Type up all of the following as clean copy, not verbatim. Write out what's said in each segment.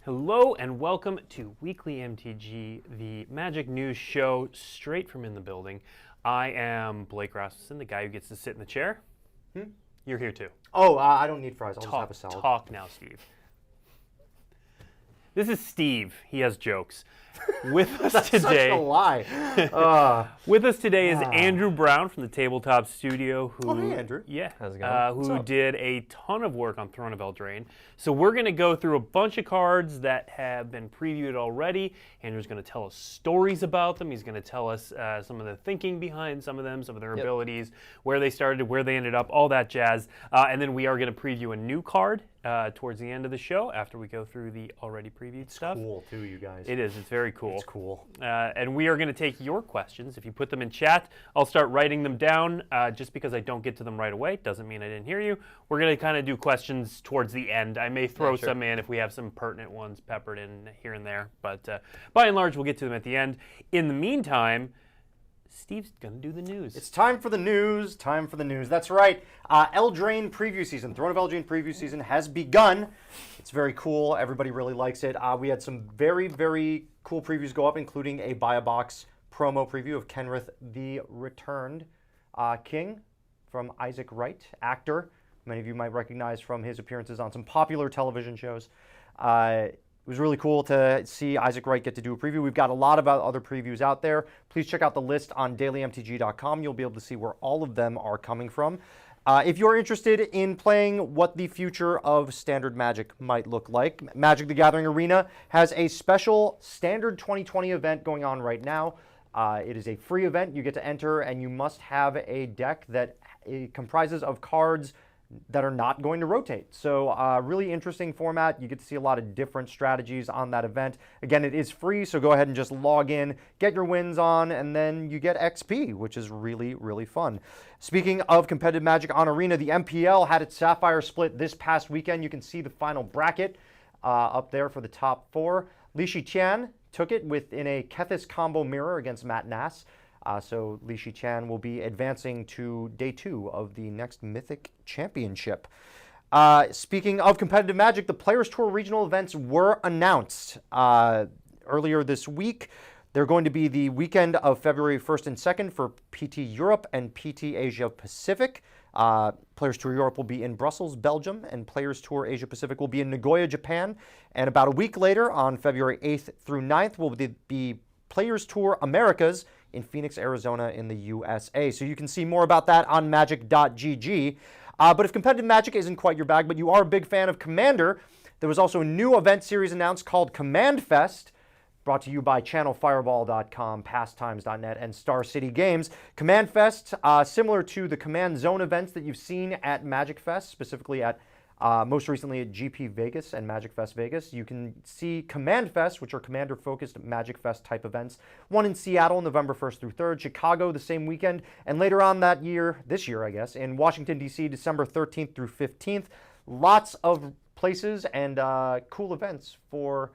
Hello and welcome to Weekly MTG, the Magic News Show straight from in the building. I am Blake Rasmussen, the guy who gets to sit in the chair. You're here too. Oh, I don't need fries. I'll just have a salad. Talk now, Steve. This is Steve. He has jokes. With us today. Such a lie. With us today is Andrew Brown from the Tabletop Studio, who hey, Andrew. Yeah, how's it going? Who did a ton of work on Throne of Eldraine. So we're going to go through a bunch of cards that have been previewed already. Andrew's going to tell us stories about them. He's going to tell us some of the thinking behind some of them, some of their abilities, where they started, where they ended up, all that jazz. And then we are going to preview a new card towards the end of the show after we go through the already previewed stuff. Cool too, you guys. It is. It's very cool. It's cool. And we are going to take your questions. If you put them in chat, I'll start writing them down. Just because I don't get to them right away doesn't mean I didn't hear you. We're going to kind of do questions towards the end. I may throw some in if we have some pertinent ones peppered in here and there. But by and large, we'll get to them at the end. In the meantime, Steve's going to do the news. It's time for the news. Time for the news. That's right. Eldraine preview season, Throne of Eldraine preview season has begun. It's very cool. Everybody really likes it. We had some very, very cool previews go up, including a buy a box promo preview of Kenrith the Returned King from Isaac Wright, actor. Many of you might recognize from his appearances on some popular television shows. It was really cool to see Isaac Wright get to do a preview. We've got a lot of other previews out there. Please check out the list on dailymtg.com. You'll be able to see where all of them are coming from. If you're interested in playing what the future of Standard Magic might look like, Magic the Gathering Arena has a special Standard 2020 event going on right now. It is a free event. You get to enter, and you must have a deck that comprises of cards that are not going to rotate. So really interesting format. You get to see a lot of different strategies on that event. Again, it is free, so go ahead and just log in, get your wins on, and then you get XP, which is really, really fun. Speaking of competitive Magic on Arena, the MPL had its Sapphire split this past weekend. You can see the final bracket up there for the top four. Li Shiqian took it within a Kethis combo mirror against Matt Nass. So Li Shiqian will be advancing to day 2 of the next Mythic Championship. Speaking of competitive Magic, the Players Tour regional events were announced earlier this week. They're going to be the weekend of February 1st and 2nd for PT Europe and PT Asia Pacific. Players Tour Europe will be in Brussels, Belgium, and Players Tour Asia Pacific will be in Nagoya, Japan. And about a week later, on February 8th through 9th, will be Players Tour Americas in Phoenix, Arizona in the USA. So you can see more about that on magic.gg. But if competitive Magic isn't quite your bag, but you are a big fan of Commander, there was also a new event series announced called Command Fest, brought to you by channelfireball.com, pastimes.net, and Star City Games. Command Fest, similar to the Command Zone events that you've seen at Magic Fest, specifically at most recently at GP Vegas and Magic Fest Vegas. You can see Command Fest, which are commander-focused Magic Fest type events. One in Seattle, November 1st through 3rd, Chicago the same weekend, and later on that year, this year I guess, in Washington, D.C., December 13th through 15th. Lots of places and cool events for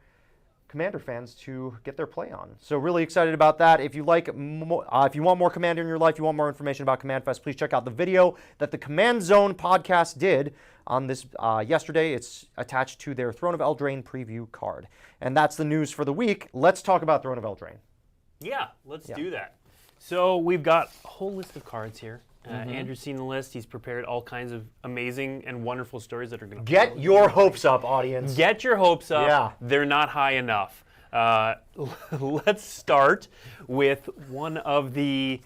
Commander fans to get their play on. So really excited about that. If you like, if you want more Commander in your life, you want more information about Command Fest, please check out the video that the Command Zone podcast did on this yesterday. It's attached to their Throne of Eldraine preview card. And that's the news for the week. Let's talk about Throne of Eldraine. Yeah, let's do that. So we've got a whole list of cards here. Andrew's seen the list. He's prepared all kinds of amazing and wonderful stories that are going to get your hopes up, audience. Get your hopes up. Yeah. They're not high enough. Let's start with one of the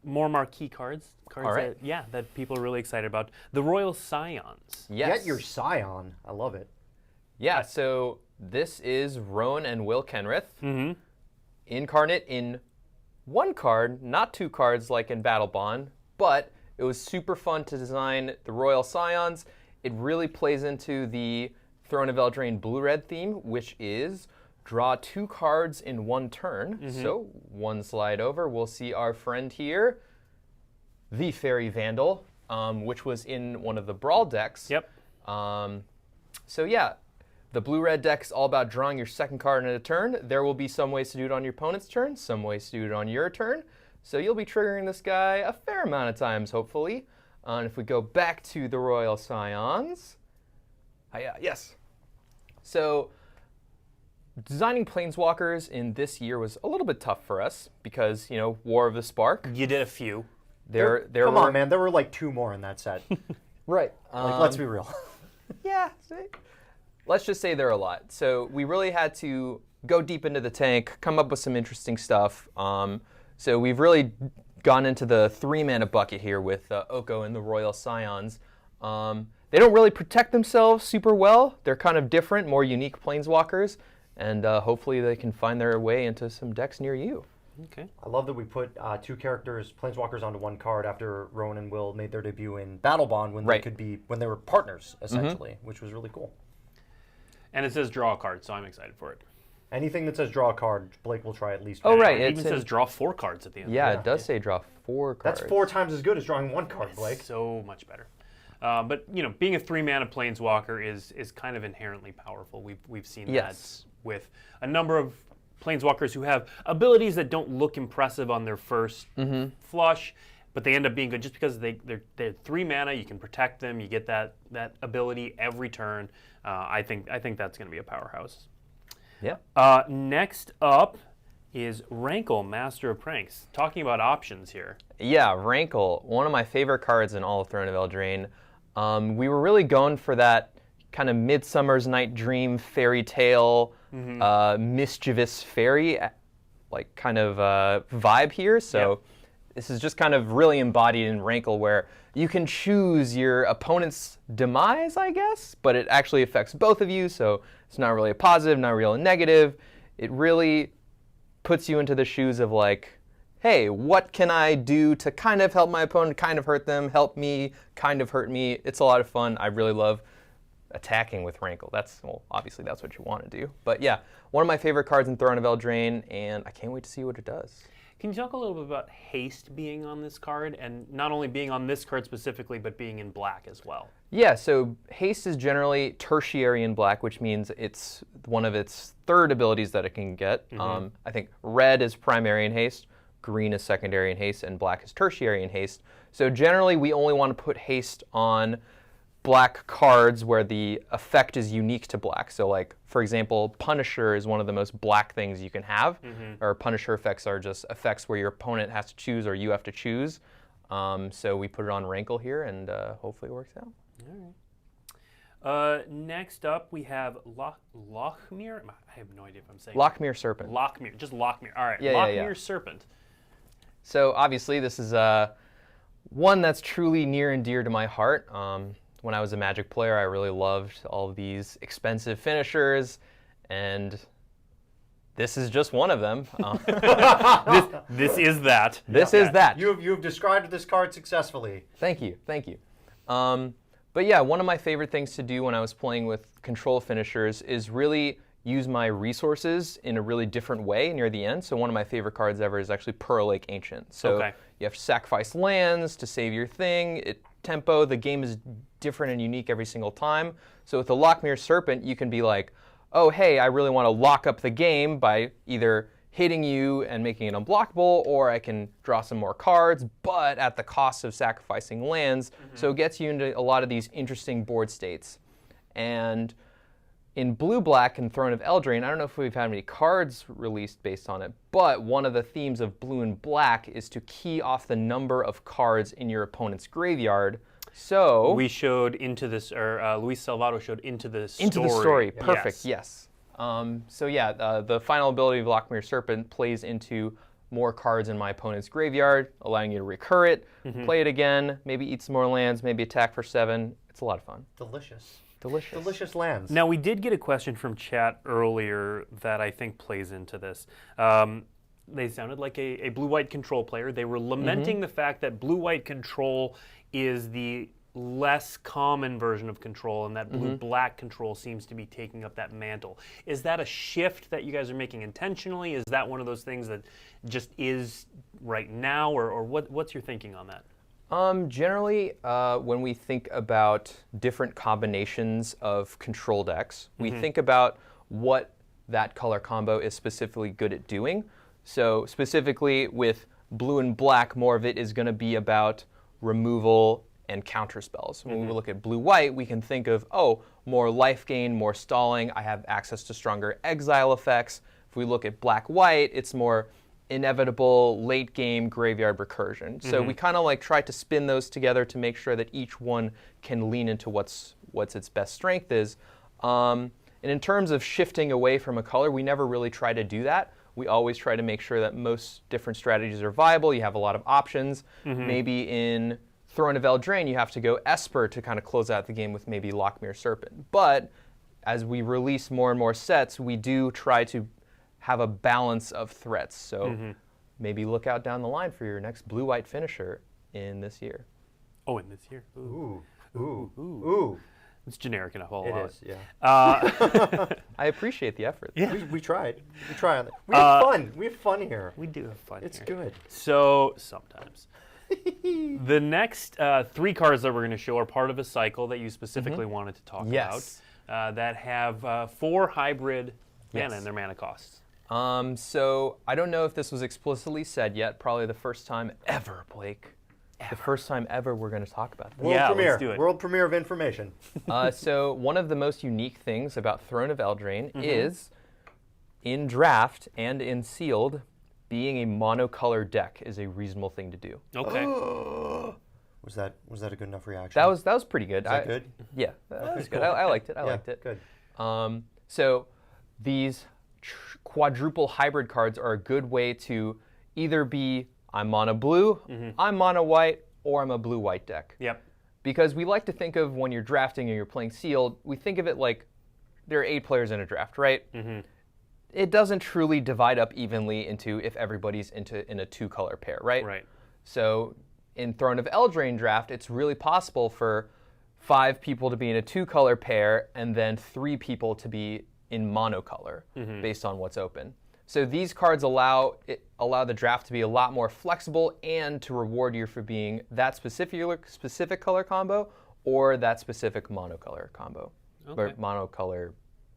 more marquee cards. All right. That people are really excited about. The Royal Scions. Yes. Get your Scion. I love it. Yeah, so this is Rowan and Will Kenrith. Incarnate in one card, not two cards like in Battle Bond, but it was super fun to design the Royal Scions. It really plays into the Throne of Eldraine blue-red theme, which is draw 2 cards in 1 turn. So one slide over, we'll see our friend here, the Fairy Vandal, which was in one of the Brawl decks. Yep. So yeah, the blue-red deck's all about drawing your second card in a turn. There will be some ways to do it on your opponent's turn, some ways to do it on your turn. So you'll be triggering this guy a fair amount of times, hopefully. And if we go back to the Royal Scions, yes. So designing planeswalkers in this year was a little bit tough for us because, War of the Spark. You did a few. Come on, man. There were like 2 more in that set. Right. Let's be real. Yeah. Let's just say there are a lot. So we really had to go deep into the tank, come up with some interesting stuff. So we've really gone into the 3-mana bucket here with Oko and the Royal Scions. They don't really protect themselves super well. They're kind of different, more unique planeswalkers. And hopefully they can find their way into some decks near you. Okay. I love that we put 2 characters, planeswalkers, onto 1 card after Rowan and Will made their debut in Battle Bond when they were partners essentially, which was really cool. And it says draw a card, so I'm excited for it. Anything that says draw a card, Blake will try at least. Oh, right. It even says draw 4 cards at the end. Yeah, it does say draw 4 cards. That's 4 times as good as drawing 1 card, Blake. So much better. But being a 3-mana planeswalker is kind of inherently powerful. We've seen that with a number of planeswalkers who have abilities that don't look impressive on their first flush, but they end up being good just because they're 3 mana. You can protect them. You get that ability every turn. I think that's going to be a powerhouse. Yeah. Next up is Rankle, Master of Pranks. Talking about options here. Yeah, Rankle, one of my favorite cards in all of Throne of Eldraine. We were really going for that kind of Midsummer's Night Dream fairy tale, mischievous fairy kind of vibe here. So this is just kind of really embodied in Rankle, where you can choose your opponent's demise, I guess, but it actually affects both of you. So it's not really a positive, not really a negative. It really puts you into the shoes of hey, what can I do to kind of help my opponent, kind of hurt them, help me, kind of hurt me? It's a lot of fun. I really love attacking with Rankle. Obviously that's what you want to do. But yeah, one of my favorite cards in Throne of Eldraine, and I can't wait to see what it does. Can you talk a little bit about haste being on this card, and not only being on this card specifically, but being in black as well? Yeah, so haste is generally tertiary in black, which means it's one of its 3rd abilities that it can get. I think red is primary in haste, green is secondary in haste, and black is tertiary in haste. So generally we only want to put haste on black cards where the effect is unique to black. So for example, Punisher is one of the most black things you can have. Or Punisher effects are just effects where your opponent has to choose or you have to choose. So we put it on Rankle here, and hopefully it works out. All right. Next up, we have Lochmere. I have no idea if I'm saying Lochmere Serpent. Lochmere, just Lochmere. All right, Lochmere Serpent. So obviously this is one that's truly near and dear to my heart. When I was a Magic player, I really loved all of these expensive finishers, and this is just one of them. This is that. This is that. You've described this card successfully. Thank you. But yeah, one of my favorite things to do when I was playing with control finishers is really use my resources in a really different way near the end. So one of my favorite cards ever is actually Pearl Lake Ancient. So you have to sacrifice lands to save your thing. Tempo, the game is different and unique every single time. So with the Lochmere Serpent, you can be like, oh, hey, I really want to lock up the game by either hitting you and making it unblockable, or I can draw some more cards, but at the cost of sacrificing lands. So it gets you into a lot of these interesting board states. And in blue-black and Throne of Eldraine, I don't know if we've had any cards released based on it, but one of the themes of blue and black is to key off the number of cards in your opponent's graveyard. So we showed Into This, or Luis Salvato showed Into the Story. Into the Story, perfect, yes. So yeah, the final ability of Lochmere Serpent plays into more cards in my opponent's graveyard, allowing you to recur it, play it again, maybe eat some more lands, maybe attack for 7. It's a lot of fun. Delicious lands. Now, we did get a question from chat earlier that I think plays into this. They sounded like a blue-white control player. They were lamenting the fact that blue-white control is the less common version of control, and that blue-black control seems to be taking up that mantle. Is that a shift that you guys are making intentionally? Is that one of those things that just is right now, or what's your thinking on that? Generally, when we think about different combinations of control decks, we think about what that color combo is specifically good at doing. So specifically with blue and black, more of it is going to be about removal and counter spells. When we look at blue-white, we can think of, oh, more life gain, more stalling. I have access to stronger exile effects. If we look at black-white, it's more inevitable late game graveyard recursion. So we kind of like try to spin those together to make sure that each one can lean into what's its best strength is. And in terms of shifting away from a color, we never really try to do that. We always try to make sure that most different strategies are viable. You have a lot of options. Maybe in Throne of Eldraine, you have to go Esper to kind of close out the game with maybe Lochmere Serpent. But as we release more and more sets, we do try to have a balance of threats. So maybe look out down the line for your next blue-white finisher in this year. Oh, in this year. Ooh. Ooh. It's generic enough. I'll It allow is, yeah. I appreciate the effort. Yeah. We tried. We try on it. We have fun. We have fun here. We do have fun It's here. good. So, sometimes. The next 3 cards that we're going to show are part of a cycle that you specifically wanted to talk Yes. about that have 4 hybrid mana Yes. in their mana costs. So I don't know if this was explicitly said yet. Probably the first time ever, Blake. The first time ever we're going to talk about this. World Yeah, premiere. let's do it. World premiere of information. So one of the most unique things about Throne of Eldraine is, in draft and in sealed, being a monocolor deck is a reasonable thing to do. Okay. Was that a good enough reaction? That was pretty good. Is that good? Yeah, that was good. cool. I liked it. I Yeah, liked it. Good. So these quadruple hybrid cards are a good way to either be I'm mono blue, I'm mono white, or I'm a blue-white deck. Yep. Because we like to think of when you're drafting and you're playing sealed, we think of it like there are 8 players in a draft, right? It doesn't truly divide up evenly into if everybody's in a 2-color pair, right? Right. So in Throne of Eldraine draft, it's really possible for 5 people to be in a 2-color pair and then 3 people to be in monocolor based on what's open. So these cards allow the draft to be a lot more flexible and to reward you for being that specific color combo or that specific monocolor combo. Or Okay. monocolor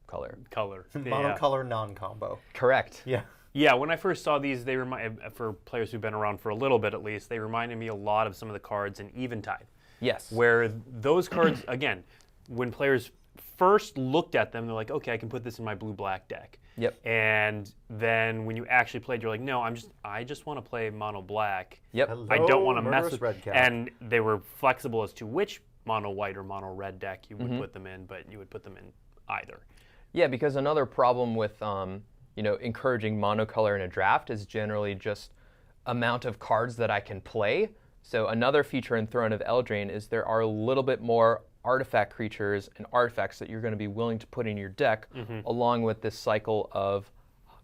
color. Color. Yeah. Monocolor non-combo. Correct. Yeah. Yeah, when I first saw these, they remind, for players who've been around for a little bit at least, they reminded me a lot of some of the cards in Eventide. Yes. Where those cards, again, when players first looked at them, they're like, okay, I can put this in my blue-black deck. Yep. And then when you actually played, you're like, no, I just want to play mono-black. Yep. Hello, I don't want to Murderous mess with. Red Cat. And they were flexible as to which mono-white or mono-red deck you would put them in, but you would put them in either. Yeah, because another problem with encouraging monocolor in a draft is generally just amount of cards that I can play. So another feature in Throne of Eldraine is there are a little bit more artifact creatures and artifacts that you're going to be willing to put in your deck, along with this cycle of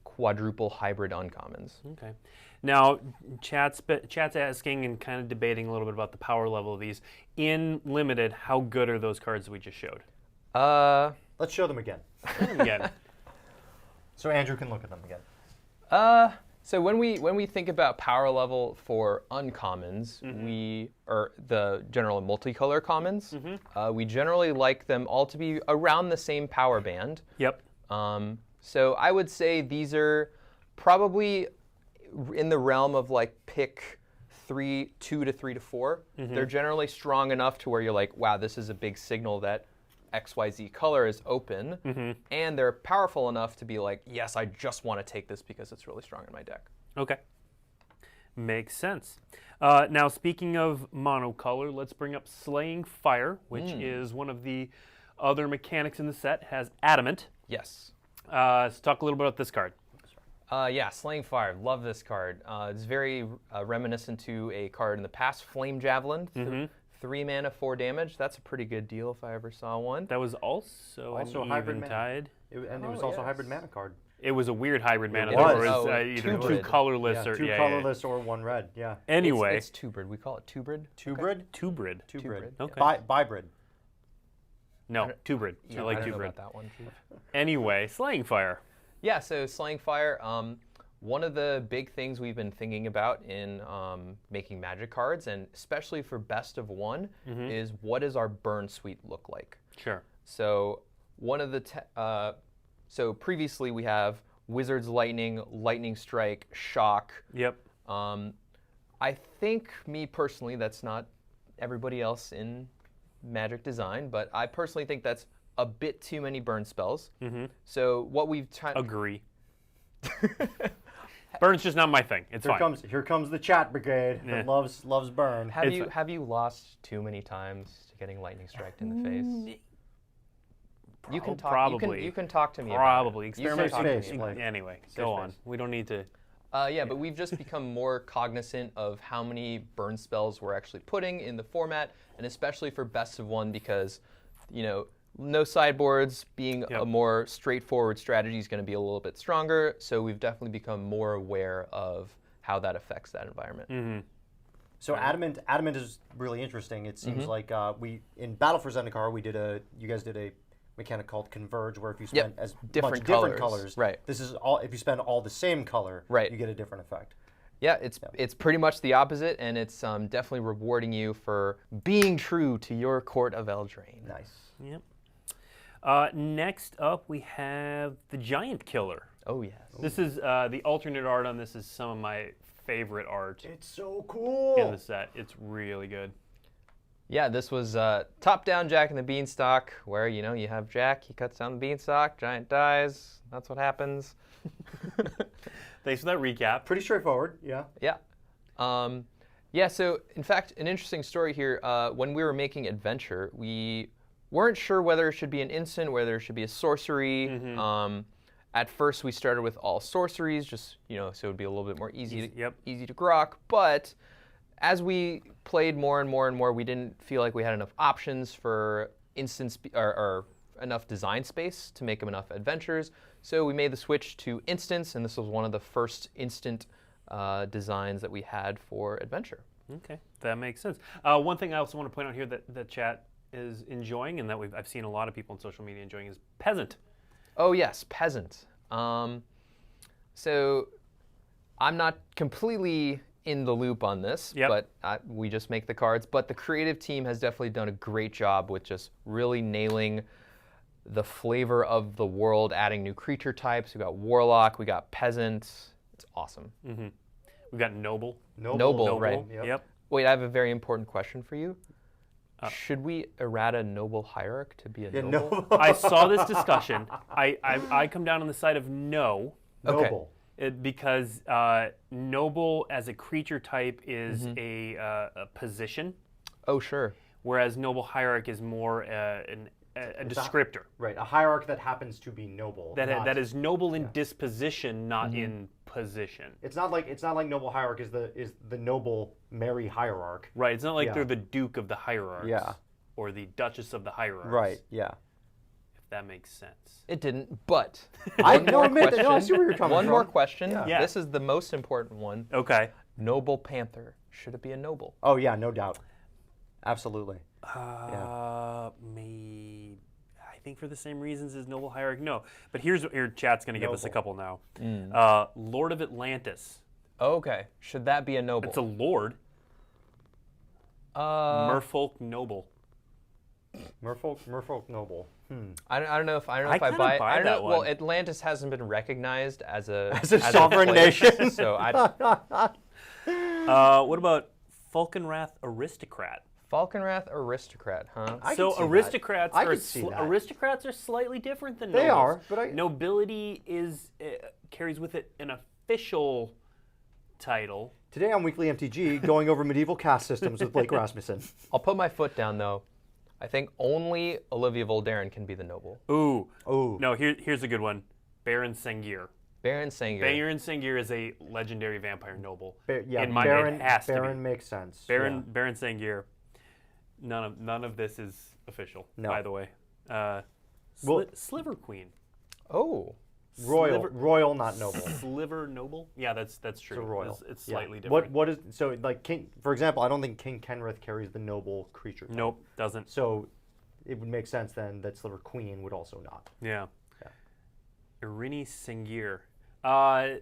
quadruple hybrid uncommons. Okay. Now, chat's asking and kind of debating a little bit about the power level of these. In Limited, how good are those cards we just showed? Let's show them again. Again. So Andrew can look at them again. So when we think about power level for uncommons, or the general multicolor commons, we generally like them all to be around the same power band. Yep. So I would say these are probably in the realm of like pick 2 to 3 to 4. They're generally strong enough to where you're like, wow, this is a big signal that XYZ color is open, and they're powerful enough to be like, yes, I just want to take this because it's really strong in my deck. Okay. Makes sense. Now, speaking of monocolor, let's bring up Slaying Fire, which is one of the other mechanics in the set, has Adamant. Yes. Let's talk a little bit about this card. Yeah, Slaying Fire. Love this card. It's very reminiscent to a card in the past, Flame Javelin. 3 mana, 4 damage. That's a pretty good deal if I ever saw one. That was also Also an hybrid Eventide. And it was also a hybrid mana card. It was a weird hybrid mana. It There was. either two-brid. two colorless or 2 colorless or 1 red. Yeah. Anyway, It's 2-brid. We call it 2-brid. 2-brid? two-brid. 2-brid. Okay. Bybrid. No, two-brid. I like don't know two-brid. about that one, Chief. Anyway, Slaying Fire. Yeah, so Slaying Fire, one of the big things we've been thinking about in making Magic cards, and especially for best of one, is what does our burn suite look like? Sure. So one of the so previously we have Wizard's Lightning, Lightning Strike, Shock. Yep. I think, me personally, that's not everybody else in Magic design, but I personally think that's a bit too many burn spells. So what we've tried. Agree. Burn's just not my thing. It's fine. Here comes the chat brigade that loves burn. Have you lost too many times to getting lightning striked in the face? You can talk. Probably. You can talk to me. Probably. About it. You can Safe talk to me space, about Blake. Anyway, Safe go space. on. We don't need to. Yeah, but we've just become more cognizant of how many burn spells we're actually putting in the format, and especially for best of one because, no sideboards, being a more straightforward strategy is going to be a little bit stronger. So we've definitely become more aware of how that affects that environment. So Adamant is really interesting. It seems like we in Battle for Zendikar you guys did a mechanic called Converge, where if you spend as different different colors. colors, Right. This is all. If you spend all the same color, Right. you get a different effect. Yeah, it's pretty much the opposite, and it's definitely rewarding you for being true to your Court of Eldraine. Nice. Yep. Next up, we have the Giant Killer. Oh yes. This is the alternate art on this is some of my favorite art It's so cool. in the set. It's really good. Yeah, this was top-down Jack and the Beanstalk, where you have Jack, he cuts down the beanstalk, Giant dies. That's what happens. Thanks for that recap. Pretty straightforward. Yeah. Yeah. So in fact, an interesting story here. When we were making Adventure, we weren't sure whether it should be an instant, whether it should be a sorcery. At first, we started with all sorceries, just so it would be a little bit more easy to grok. But as we played more and more and more, we didn't feel like we had enough options for instants or enough design space to make them enough adventures. So we made the switch to instants, and this was one of the first instant designs that we had for Adventure. Okay, that makes sense. One thing I also want to point out here that the chat is enjoying, and that I've seen a lot of people on social media enjoying, is Peasant. Oh yes, Peasant. So I'm not completely in the loop on this, but we just make the cards. But the creative team has definitely done a great job with just really nailing the flavor of the world, adding new creature types. We got Warlock, we got Peasant. It's awesome. We've got Noble. Noble, right? Yep. Wait, I have a very important question for you. Should we errata Noble Hierarch to be a Noble? I saw this discussion. I come down on the side of no. Okay. Noble. Because Noble as a creature type is a position, Oh, sure. whereas Noble Hierarch is more a descriptor. Right. A hierarch that happens to be noble. That is noble in disposition, not in position. It's not like noble hierarch is the noble merry hierarch. Right. It's not like they're the Duke of the Hierarchs. Yeah. Or the Duchess of the Hierarchs. Right. Yeah. If that makes sense. It didn't, but I see where you're coming from. one more question. Yeah. This is the most important one. Okay. Noble Panther. Should it be a noble? Oh yeah, no doubt. Absolutely. I think for the same reasons as Noble Hierarch, no. But here's what your chat's going to give us a Noble. couple now. Lord of Atlantis. Okay. Should that be a noble? It's a lord. Merfolk Noble. Merfolk noble. I don't know if I kinda buy it. buy I don't that know. Well, one. Atlantis hasn't been recognized as a sovereign place, nation. So What about Falconwrath Aristocrat? Falconwrath Aristocrat, huh? I So could see that. aristocrats I are could see that. aristocrats are slightly different than They nobles. are, but nobility is carries with it an official title. Today on Weekly MTG, going over medieval caste systems with Blake Rasmussen. I'll put my foot down though. I think only Olivia Voldaren can be the noble. Ooh. Ooh. No, here's a good one. Baron Sengir. Baron Sengir. Baron Sengir is a legendary vampire noble. Yeah, In my Baron, it has to Baron be. makes sense. Baron Sengir. None of this is official, No. by the way. Sliver Queen. Oh. Royal, not noble. Sliver Noble? Yeah, that's true. It's a royal. It's Yeah. slightly different. What is so like King? For example, I don't think King Kenrith carries the noble creature type. Nope, doesn't. So it would make sense then that Sliver Queen would also not. Yeah. Yeah. Irini Sengir. Irini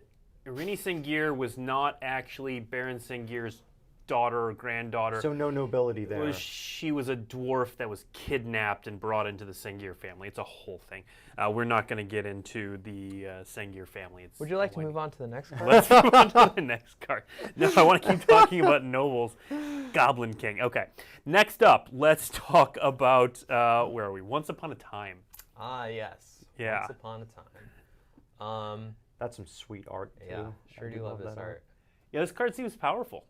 Sengir was not actually Baron Sengir's daughter or granddaughter. So no nobility there. She was a dwarf that was kidnapped and brought into the Sengir family. It's a whole thing. We're not going to get into the Sengir family. Would you like to move on to the next card? Let's move on to the next card. No, I want to keep talking about nobles. Goblin King. Okay. Next up, let's talk about, where are we? Once Upon a Time. Ah, yes. Yeah. Once upon a time. That's some sweet art, too. Yeah, sure I do love this that art. Yeah, this card seems powerful.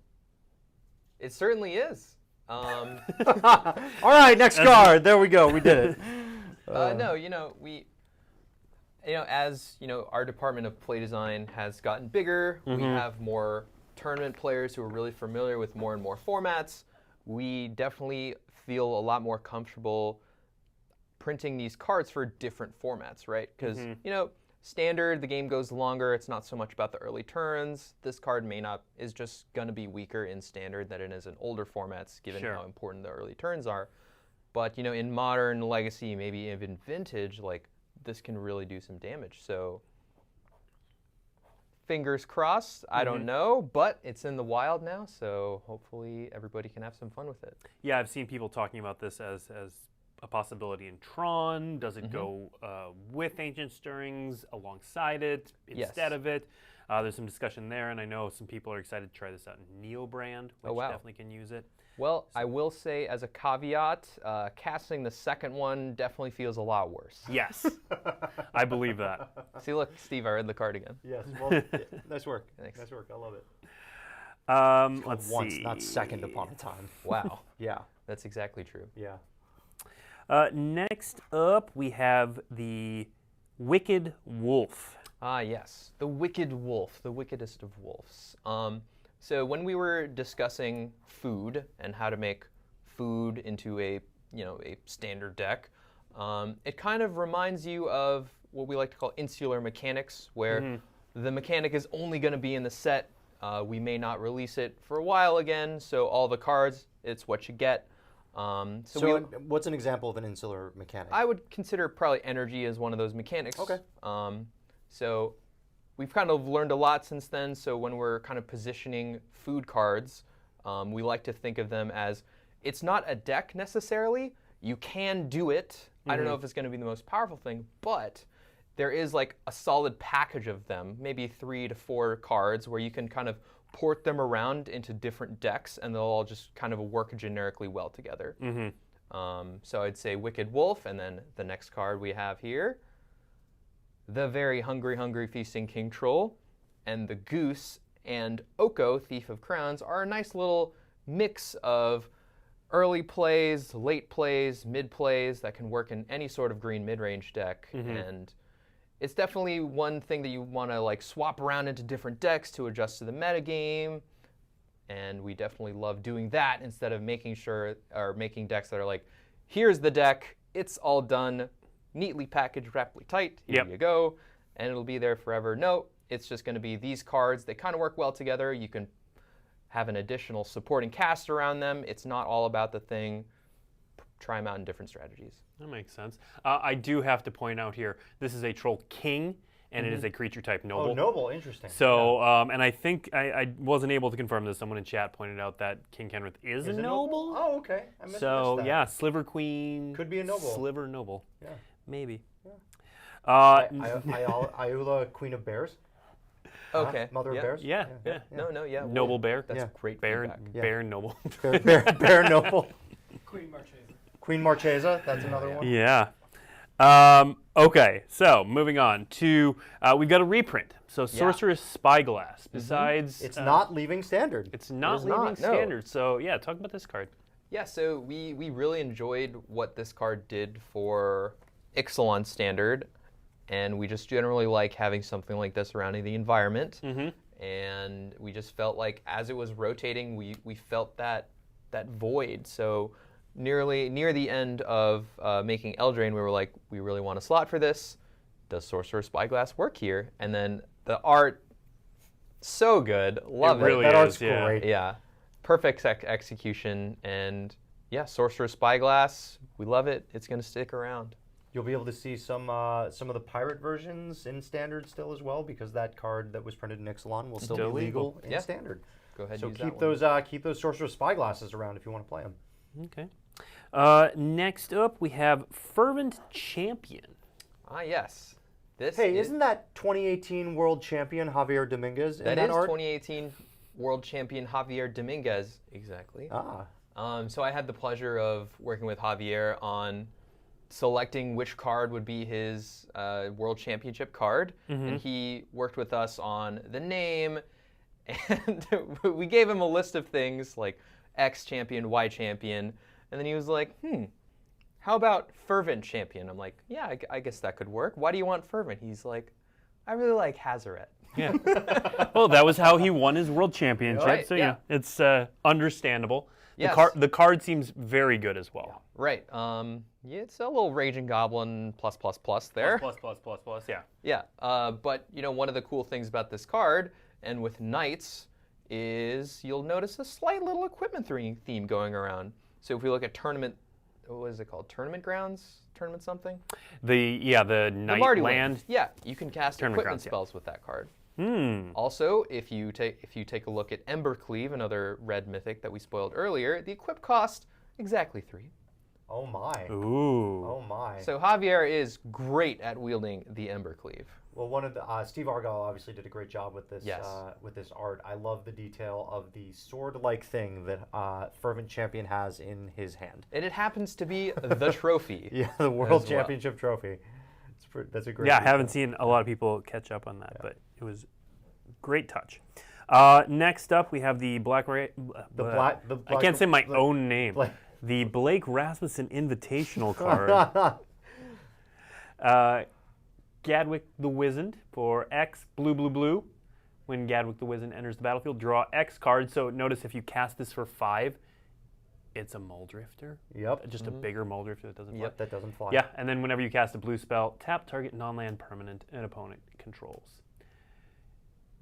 It certainly is. All right, next card. There we go. We did it. No, as our department of play design has gotten bigger, we have more tournament players who are really familiar with more and more formats. We definitely feel a lot more comfortable printing these cards for different formats, right? Because standard, the game goes longer. It's not so much about the early turns. This card is just going to be weaker in standard than it is in older formats, given how important the early turns are. But in modern, legacy, maybe even vintage, like this can really do some damage. So fingers crossed. I don't know, but it's in the wild now, so hopefully everybody can have some fun with it. Yeah, I've seen people talking about this as a possibility in Tron. Does it go with Ancient Stirrings, alongside it, instead of it? There's some discussion there, and I know some people are excited to try this out in Neo brand, which definitely can use it. Well, I will say as a caveat, casting the second one definitely feels a lot worse. Yes, I believe that. See, look, Steve, I read the card again. Yes, well, nice work. Thanks. Nice work. I love it. Let's Once, see. not second upon a time. Wow. Yeah. That's exactly true. Yeah. Next up, we have the Wicked Wolf. Ah, yes. The Wicked Wolf, the wickedest of wolves. So when we were discussing food and how to make food into a standard deck, it kind of reminds you of what we like to call insular mechanics, where the mechanic is only going to be in the set. We may not release it for a while again, so all the cards, it's what you get. So what's an example of an insular mechanic? I would consider probably energy as one of those mechanics. Okay. So we've kind of learned a lot since then. So when we're kind of positioning food cards, we like to think of them as, it's not a deck necessarily. You can do it. I don't know if it's going to be the most powerful thing, but there is like a solid package of them, maybe 3 to 4 cards, where you can kind of port them around into different decks, and they'll all just kind of work generically well together. So I'd say Wicked Wolf, and then the next card we have here, the very hungry feasting King Troll, and the Goose and Oko, Thief of Crowns, are a nice little mix of early plays, late plays, mid plays that can work in any sort of green mid-range deck. And it's definitely one thing that you want to like swap around into different decks to adjust to the metagame. And we definitely love doing that instead of making decks that are like, here's the deck, it's all done, neatly packaged, rapidly tight, here you go, and it'll be there forever. No, it's just going to be these cards. They kind of work well together. You can have an additional supporting cast around them. It's not all about the thing. Try them out in different strategies. That makes sense. I do have to point out here, this is a Troll King, and it is a creature type Noble. Oh, Noble, interesting. So, and I think I wasn't able to confirm this. Someone in chat pointed out that King Kenrith is a Noble. Oh, okay. I missed So, that. yeah, Sliver Queen. Could be a Noble. Sliver Noble. Yeah. Maybe. Yeah. Iula, Queen of Bears. Okay. Mother of Bears. Yeah. No, Noble Bear. That's great Bear, feedback. Bear Noble. Bear Noble. Queen Marchesa. Queen Marchesa. That's another one. Yeah. Okay, so moving on to, we've got a reprint. So Sorcerer's Spyglass, besides... It's not leaving standard. It's not is leaving not, no. standard. So yeah, talk about this card. Yeah, so we really enjoyed what this card did for Ixalan Standard, and we just generally like having something like this around in the environment. And we just felt like as it was rotating, we felt that void. So near the end of making Eldraine, we were like, we really want a slot for this. Does Sorcerer's Spyglass work here? And then the art, so good. Love it. Really that art's is, yeah. great. Yeah. Perfect execution. And yeah, Sorcerer's Spyglass, we love it. It's going to stick around. You'll be able to see some of the pirate versions in standard still as well, because that card that was printed in Ixalan will still be legal in standard. Go ahead. So use keep that one. keep those Sorcerer's Spyglasses around if you want to play them. Okay. Next up, we have Fervent Champion. Ah, yes. Isn't that 2018 World Champion Javier Dominguez in that is art? 2018 World Champion Javier Dominguez, exactly. Ah. So I had the pleasure of working with Javier on selecting which card would be his World Championship card, and he worked with us on the name, and we gave him a list of things like X champion, Y champion, and then he was like, how about Fervent champion? I'm like, yeah, I guess that could work. Why do you want Fervent? He's like, I really like Hazaret. Yeah. Well, that was how he won his world championship. Right, so yeah. it's understandable. Yes. The card seems very good as well. Right. Yeah, it's a little Raging Goblin plus there. Plus. Yeah. Yeah. But one of the cool things about this card, and with Knights, is you'll notice a slight little equipment theme going around. So if we look at tournament, what is it called? Tournament grounds? Tournament something? The Knight Marty land. Yeah, you can cast Tournament equipment grounds, yeah. spells with that card. Hmm. Also, if you take a look at Embercleave, another red mythic that we spoiled earlier, the equip cost exactly 3. Oh my. Ooh. Oh my. So Javier is great at wielding the Embercleave. Well, one of the Steve Argyle obviously did a great job with this. Yes. With this art, I love the detail of the sword-like thing that Fervent Champion has in his hand. And it happens to be the trophy. Yeah, the World as well. Championship trophy. That's a great. Yeah, I detail. haven't seen a lot of people catch up on that, but it was great touch. Next up, we have the Black. The black. I can't say my own name. The Blake Rasmussen Invitational card. Gatwick the Wisened for X, blue. When Gatwick the Wisened enters the battlefield, draw X cards. So notice if you cast this for 5, it's a Muldrifter. Yep. Just a bigger Muldrifter that doesn't fly. Yep, that doesn't fly. Yeah, and then whenever you cast a blue spell, tap target non-land permanent an opponent controls.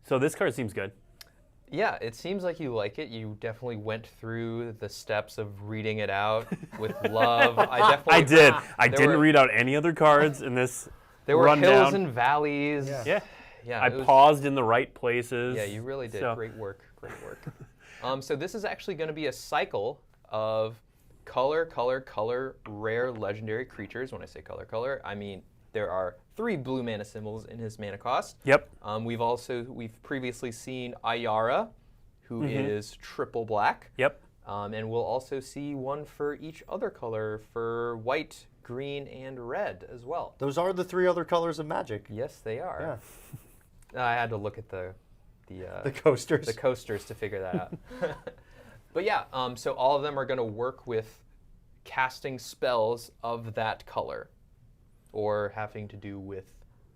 So this card seems good. Yeah, it seems like you like it. You definitely went through the steps of reading it out with love. I did. I didn't read out any other cards in this There were rundown. hills and valleys. Yeah. Yeah. I paused in the right places. Yeah, you really did. So. Great work. So this is actually going to be a cycle of color, rare, legendary creatures. When I say color, I mean there are 3 blue mana symbols in his mana cost. Yep. We've previously seen Ayara, who is triple black. Yep. And we'll also see one for each other color for white, green, and red as well. Those are the 3 other colors of Magic. Yes, they are. Yeah. I had to look at the coasters. The coasters to figure that out. But yeah, so all of them are going to work with casting spells of that color, or having to do with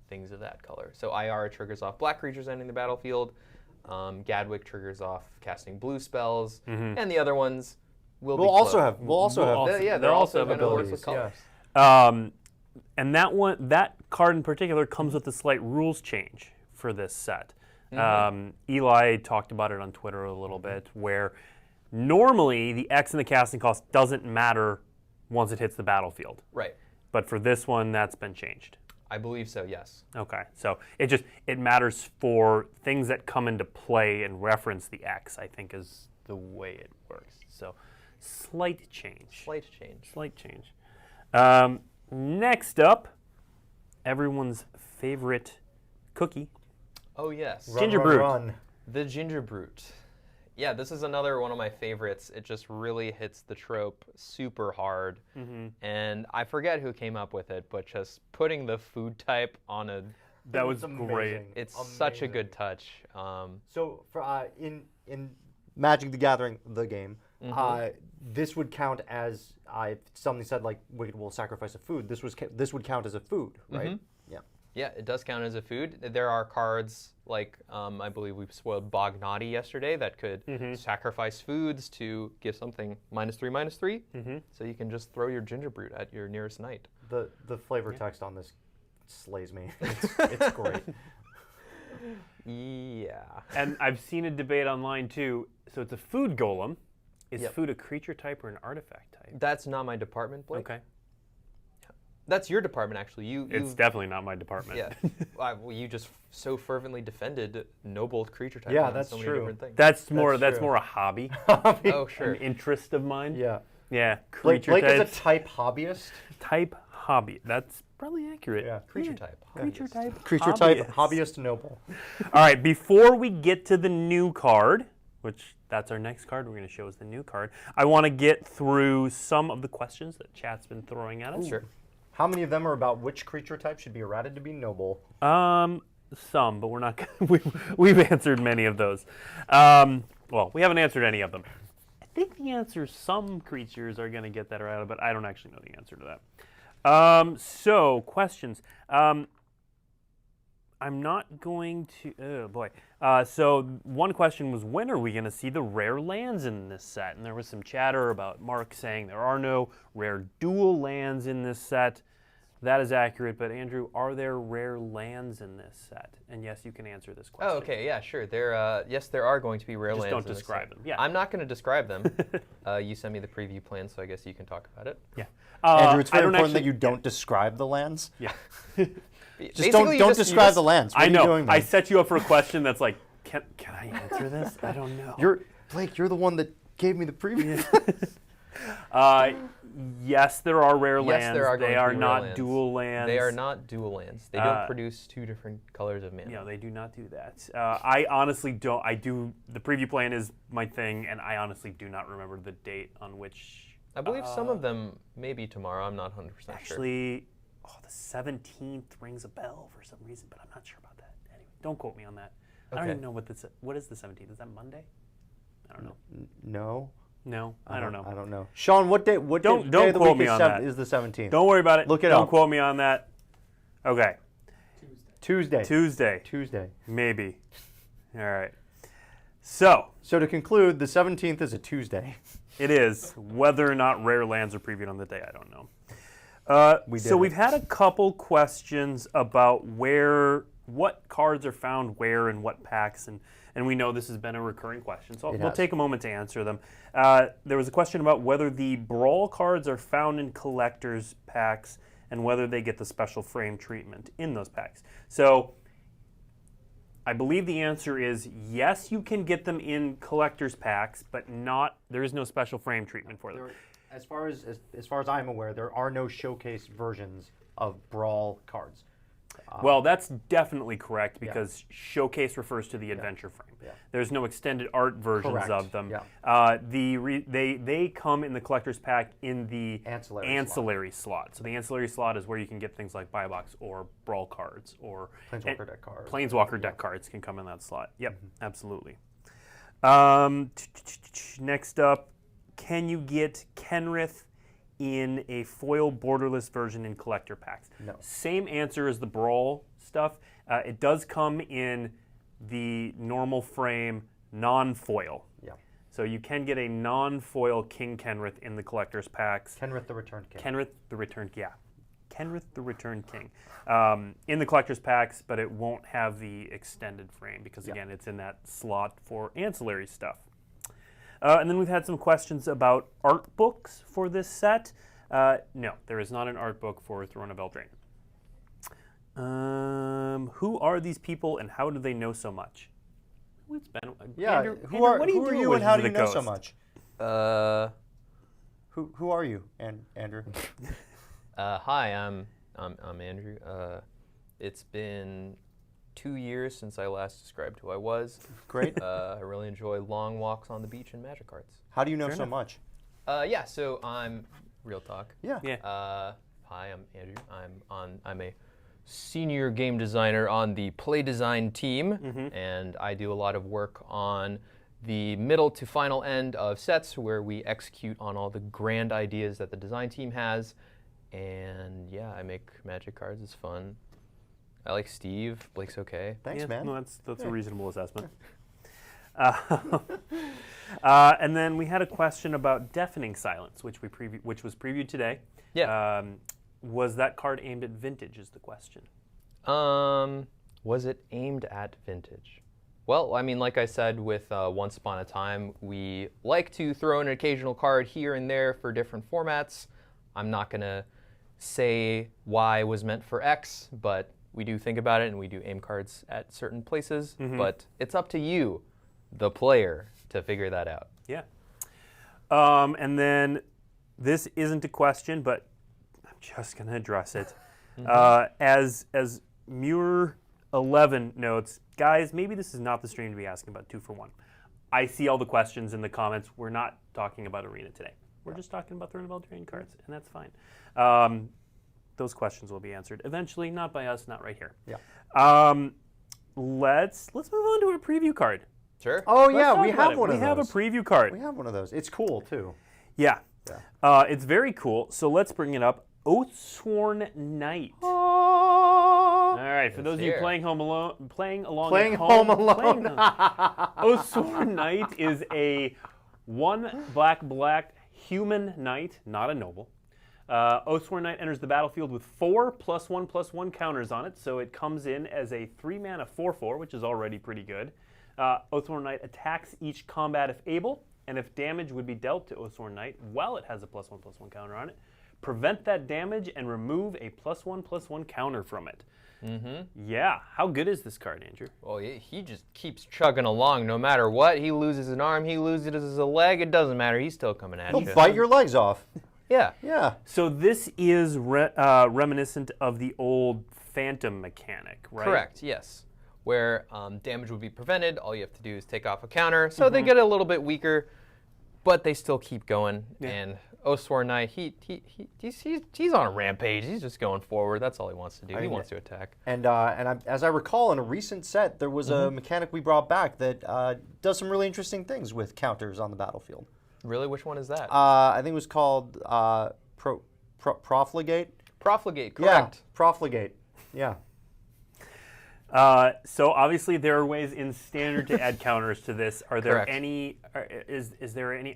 things of that color. So Ayara triggers off black creatures entering the battlefield. Gadwick triggers off casting blue spells, and the other ones We'll also have. they're also going to work with colors. And that card in particular comes with a slight rules change for this set. Eli talked about it on Twitter a little bit, where normally the X in the casting cost doesn't matter once it hits the battlefield. Right. But for this one, that's been changed. I believe so, yes. Okay, so it matters for things that come into play and reference the X, I think is the way it works. So slight change. Slight change. Next up, everyone's favorite cookie. Oh, yes. Gingerbrute. The Gingerbrute. Yeah, this is another one of my favorites. It just really hits the trope super hard. And I forget who came up with it, but just putting the food type on a... That was great. It's such a good touch. So for, in Magic the Gathering, the game, this would count as, if somebody said like, we will sacrifice a food, this would count as a food, right? Yeah. Yeah, it does count as a food. There are cards like, I believe we spoiled Bognati yesterday that could sacrifice foods to give something -3/-3. So you can just throw your Gingerbrute at your nearest knight. The flavor text on this slays me. It's great. Yeah. And I've seen a debate online too. So it's a food golem. Is Yep. food a creature type or an artifact type? That's not my department, Blake. Okay. That's your department, actually. It's definitely not my department. Yeah. Well, you just so fervently defended noble creature type. Yeah, on that's so many true. different things. That's more true. a hobby, Oh, sure. an interest of mine. Yeah. Yeah, Blake creature is types. a type hobbyist. Type hobby. That's probably accurate. Yeah. Creature type. Creature type. Creature type hobbyist noble. All right, before we get to the new card, which that's our next card we're going to show is the new card, I want to get through some of the questions that chat's been throwing at us. Sure. How many of them are about which creature type should be errated to be noble? Some, but we're not. We've answered many of those. Well, we haven't answered any of them. I think the answer is some creatures are going to get that errata, but I don't actually know the answer to that. So questions. I'm not going to. Oh boy. So one question was, when are we going to see the rare lands in this set? And there was some chatter about Mark saying there are no rare dual lands in this set. That is accurate, but Andrew, are there rare lands in this set? And yes, you can answer this question. Oh, okay, yeah, sure. Yes, there are going to be rare Just lands. don't describe them. Yeah. I'm not going to describe them. You sent me the preview plan, so I guess you can talk about it. Yeah. Andrew, it's very important that you don't describe the lands. Yeah. Just don't describe the lands. What I know. Are you doing, I set you up for a question that's like, can I answer this? I don't know. Blake, you're the one that gave me the preview. Yes, there are rare lands. Yes, there are going They to are be rare not lands. dual lands. They are not dual lands. They don't produce two different colors of mana. No, they do not do that. I honestly don't. The preview plan is my thing, and I honestly do not remember the date on which. I believe some of them may be tomorrow. I'm not 100% sure. Actually, the 17th rings a bell for some reason, but I'm not sure about that. Anyway, don't quote me on that. I don't even know what is the 17th. Is that Monday? I don't know. No. No, I don't know. I don't know. Sean, what day? What Don't day of the quote week me on that. is the 17th? Don't worry about it. Look it Don't up. quote me on that. Okay. Tuesday. Maybe. All right. So to conclude, the 17th is a Tuesday. it is. Whether or not rare lands are previewed on the day, I don't know. We've had a couple questions about what cards are found where in what packs, and we know this has been a recurring question, so we'll take a moment to answer them. There was a question about whether the Brawl cards are found in collector's packs and whether they get the special frame treatment in those packs. So I believe the answer is yes, you can get them in collector's packs, but there is no special frame treatment for them. As far as I'm aware, there are no showcase versions of Brawl cards. Well, that's definitely correct because showcase refers to the adventure frame. Yeah. There's no extended art versions Correct. of them. Yeah. They come in the collector's pack in the ancillary slot. So the ancillary slot is where you can get things like buy box or Brawl cards or Planeswalker deck cards. Planeswalker deck cards can come in that slot. Yep, absolutely. Next up, can you get Kenrith in a foil borderless version in collector packs? No. Same answer as the Brawl stuff. It does come in the normal frame non-foil. Yeah. So you can get a non-foil King Kenrith in the collector's packs. Kenrith the Returned King. Kenrith the Returned King. In the collector's packs, but it won't have the extended frame because, again, it's in that slot for ancillary stuff. And then we've had some questions about art books for this set. No, there is not an art book for Throne of Eldraine. Who are these people and how do they know so much? It's been, Andrew, who are doing you with and how do you the know so Coast? much? Who are you, Andrew? Hi, I'm Andrew. It's been 2 years since I last described who I was. Great. I really enjoy long walks on the beach and magic cards. How do you know so much? So I'm real talk. Yeah. Hi, I'm Andrew. I'm a senior game designer on the play design team, and I do a lot of work on the middle to final end of sets where we execute on all the grand ideas that the design team has. And yeah, I make magic cards. It's fun. I like Steve. Blake's okay. Thanks, man. No, that's a reasonable assessment. And then we had a question about Deafening Silence, which was previewed today. Yeah. Was that card aimed at Vintage? Is the question. Was it aimed at Vintage? Well, I mean, like I said with Once Upon a Time, we like to throw in an occasional card here and there for different formats. I'm not going to say Y was meant for X, but we do think about it and we do aim cards at certain places. But it's up to you, the player, to figure that out. Yeah. And then this isn't a question, but I'm just going to address it. As Muir11 notes, guys, maybe this is not the stream to be asking about 2-for-1. I see all the questions in the comments. We're not talking about Arena today. We're just talking about Throne of Eldraine cards, and that's fine. those questions will be answered eventually, not by us, not right here. Yeah. Let's move on to a preview card. Sure. Oh Let's yeah, talk we about have it. one of We those. have a preview card. We have one of those. It's cool too. Yeah. Yeah. It's very cool. So let's bring it up. Oathsworn Knight. Oh. All right, for It's those of you here. playing along Playing at Home Alone. Oathsworn Knight is a 1 black human knight, not a noble. Oathsworn Knight enters the battlefield with 4 +1/+1 counters on it, so it comes in as a 3-mana 4/4, which is already pretty good. Oathsworn Knight attacks each combat if able, and if damage would be dealt to Oathsworn Knight while it has a +1/+1 counter on it, prevent that damage and remove a +1/+1 counter from it. Yeah, how good is this card, Andrew? Well, he just keeps chugging along no matter what. He loses an arm, he loses a leg, it doesn't matter. He's still coming at He'll you. bite your legs off. Yeah. Yeah. So this is reminiscent of the old Phantom mechanic, right? Correct, yes. Where damage would be prevented, all you have to do is take off a counter. So they get a little bit weaker, but they still keep going. Yeah. And Oathsworn Knight, he's on a rampage. He's just going forward. That's all he wants to do. He mean, wants to attack. And as I recall, in a recent set, there was a mechanic we brought back that does some really interesting things with counters on the battlefield. Really, which one is that? I think it was called Profligate. Profligate, correct. Yeah, Profligate. Yeah. So obviously there are ways in Standard to add counters to this. Are there Correct. any? Are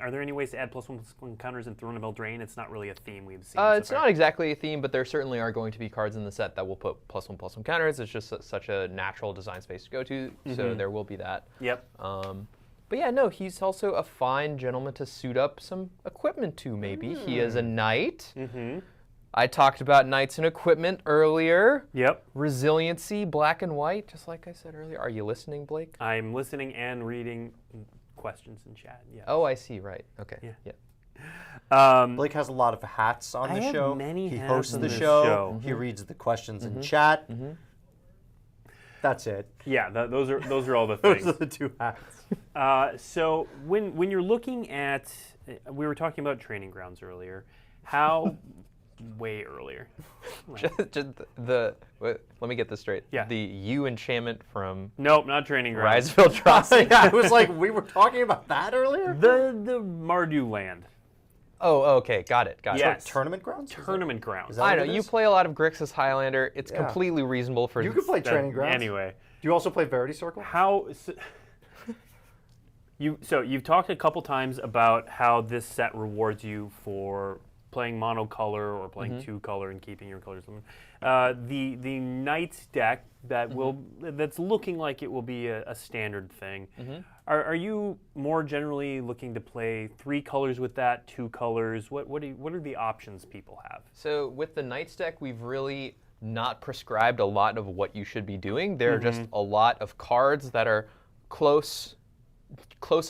there any ways to add +1/+1 counters in Throne of Eldraine? It's not really a theme we've seen. It's not exactly a theme, but there certainly are going to be cards in the set that will put +1/+1 counters. It's just such a natural design space to go to, so there will be that. Yep. But yeah, no, he's also a fine gentleman to suit up some equipment to, maybe. He is a knight. I talked about knights and equipment earlier. Yep. Resiliency, black and white, just like I said earlier. Are you listening, Blake? I'm listening and reading questions in chat. Yeah. Oh, I see, right. Okay. Yeah. Blake has a lot of hats on I the have show. many he hats hosts on the this show. show. He reads the questions in chat. That's it. Yeah. Those are all the Those things. are the 2 hats. So when you're looking at, we were talking about training grounds earlier. How? Way earlier. just let me get this straight. Yeah. The U enchantment from Nope, not training grounds. Rise of Eldraine. Yeah, I was like, we were talking about that earlier? The Mardu land. Oh, okay, got it. Yes. Tournament grounds? Tournament grounds. Is that I what know, it you is? play a lot of Grixis Highlander. It's Yeah. completely reasonable for... You can play training grounds. Anyway, Do you also play Verity Circle? how? You've talked a couple times about how this set rewards you for playing monocolor or playing 2-color and keeping your colors. The Knights deck that's looking like it will be a standard thing. Are you more generally looking to play 3 colors with that, 2 colors? What are the options people have? So with the Knights deck, we've really not prescribed a lot of what you should be doing. There are just a lot of cards that are close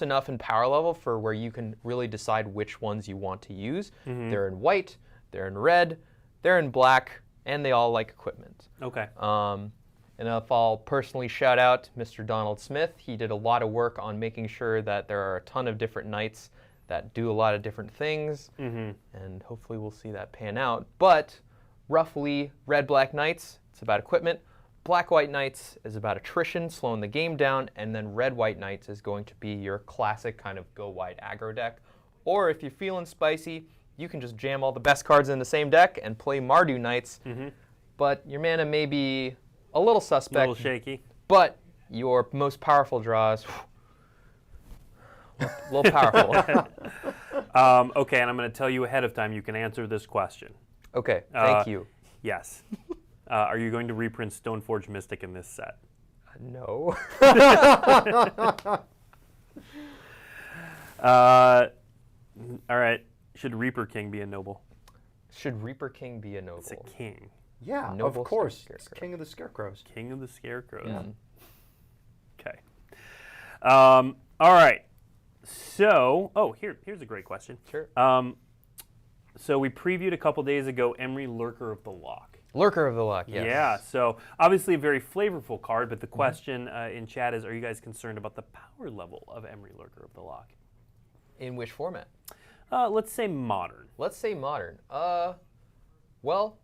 enough in power level for where you can really decide which ones you want to use. They're in white, they're in red, they're in black, and they all like equipment. Okay. And if I'll personally shout out Mr. Donald Smith, he did a lot of work on making sure that there are a ton of different knights that do a lot of different things, and hopefully we'll see that pan out. But roughly, red-black knights, it's about equipment. Black-white knights is about attrition, slowing the game down, and then red-white knights is going to be your classic kind of go-wide aggro deck. Or if you're feeling spicy, you can just jam all the best cards in the same deck and play Mardu knights, but your mana may be a little suspect. A little shaky. But your most powerful draws, a little powerful. Okay, and I'm going to tell you ahead of time you can answer this question. Okay, thank you. Yes. Are you going to reprint Stoneforge Mystic in this set? No. All right. Should Reaper King be a noble? Should Reaper King be a noble? It's a king. Yeah, Noble of course. Scarecrow. It's King of the Scarecrows. King of the Scarecrows. Yeah. Okay. All right. So, here's a great question. Sure. So we previewed a couple days ago Emry Lurker of the Loch. Lurker of the Loch, yes. Yeah, so obviously a very flavorful card, but the question in chat is, are you guys concerned about the power level of Emry Lurker of the Loch? In which format? Let's say modern. Let's say modern. Well,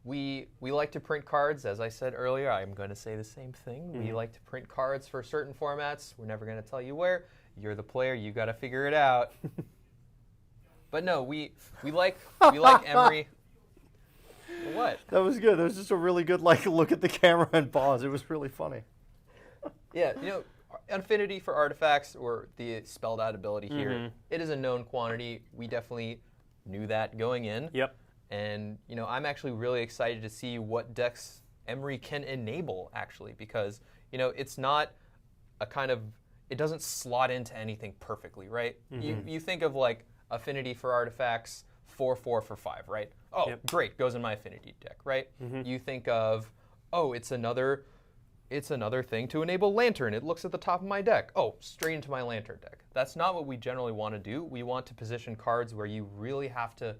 we like to print cards, as I said earlier. I'm going to say the same thing. We like to print cards for certain formats. We're never going to tell you where. You're the player. You got to figure it out. But no, we like Emry. What? That was good. That was just a really good look at the camera and pause. It was really funny. Yeah, affinity for artifacts, or the spelled out ability here, it is a known quantity. We definitely knew that going in. Yep. And I'm actually really excited to see what decks Emry can enable, actually, because it's not a kind of, it doesn't slot into anything perfectly, right? You think of like affinity for artifacts, 4/4 for 5, right? Oh, great, goes in my affinity deck, right? You think of, oh, it's another thing to enable Lantern. It looks at the top of my deck. Oh, straight into my Lantern deck. That's not what we generally want to do. We want to position cards where you really have to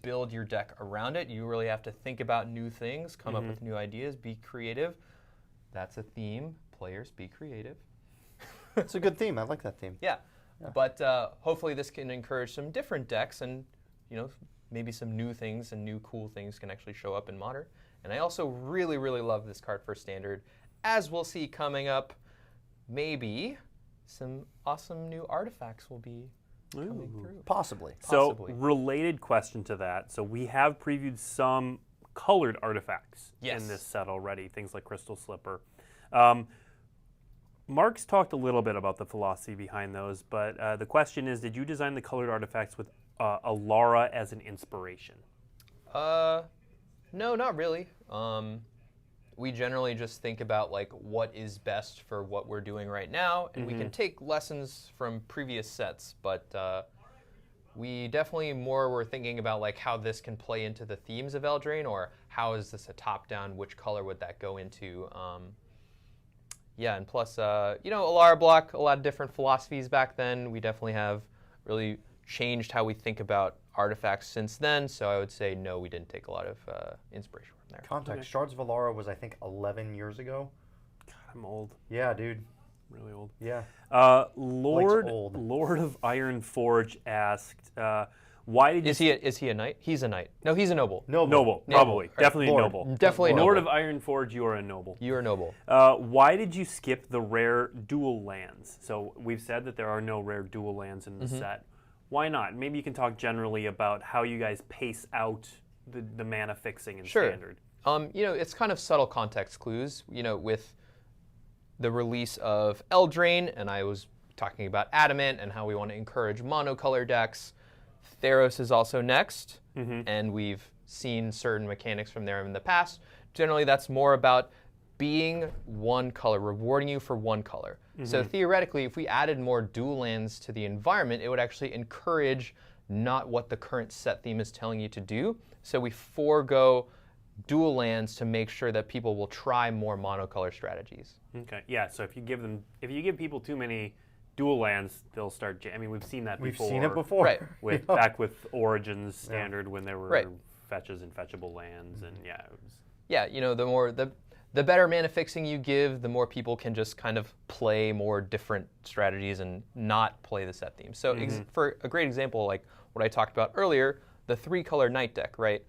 build your deck around it. You really have to think about new things, come up with new ideas, be creative. That's a theme. Players, be creative. It's a good theme. I like that theme. Yeah. But hopefully this can encourage some different decks, and maybe some new things and new cool things can actually show up in Modern. And I also really, really love this card for Standard. As we'll see coming up, maybe some awesome new artifacts will be coming through. Possibly. So, related question to that. So, we have previewed some colored artifacts in this set already, things like Crystal Slipper. Mark's talked a little bit about the philosophy behind those, but the question is, did you design the colored artifacts with Alara as an inspiration? No, not really. We generally just think about like what is best for what we're doing right now, and we can take lessons from previous sets, but we definitely were thinking about like how this can play into the themes of Eldraine, or how is this a top-down, which color would that go into? Yeah, and plus, Alara block, a lot of different philosophies back then. We definitely have really changed how we think about artifacts since then, so I would say no, we didn't take a lot of inspiration from there. Context, Shards of Alara was, I think, 11 years ago. God, I'm old. Yeah, dude. Really old. Yeah. Lord of Iron Forge asked, why did you... Is he a knight? He's a knight. No, he's a noble. Noble, probably. Right. Definitely Lord. noble. Definitely Lord noble. of Iron Forge, you are a noble. You are noble. Why did you skip the rare dual lands? So we've said that there are no rare dual lands in the set. Why not? Maybe you can talk generally about how you guys pace out the mana fixing in Standard. It's kind of subtle context clues. With the release of Eldraine, and I was talking about Adamant and how we want to encourage monocolor decks. Theros is also next, and we've seen certain mechanics from there in the past. Generally, that's more about being one color, rewarding you for one color. So theoretically, if we added more dual lands to the environment, it would actually encourage not what the current set theme is telling you to do. So we forego dual lands to make sure that people will try more monocolor strategies. Okay, yeah. So if you give people too many dual lands, they'll start. I mean, we've seen that before. We've seen it before. Right. Back with Origins Standard when there were fetches and fetchable lands, and the better mana fixing you give, the more people can just kind of play more different strategies and not play the set theme. So for a great example, like what I talked about earlier, the 3-color Knight deck, right?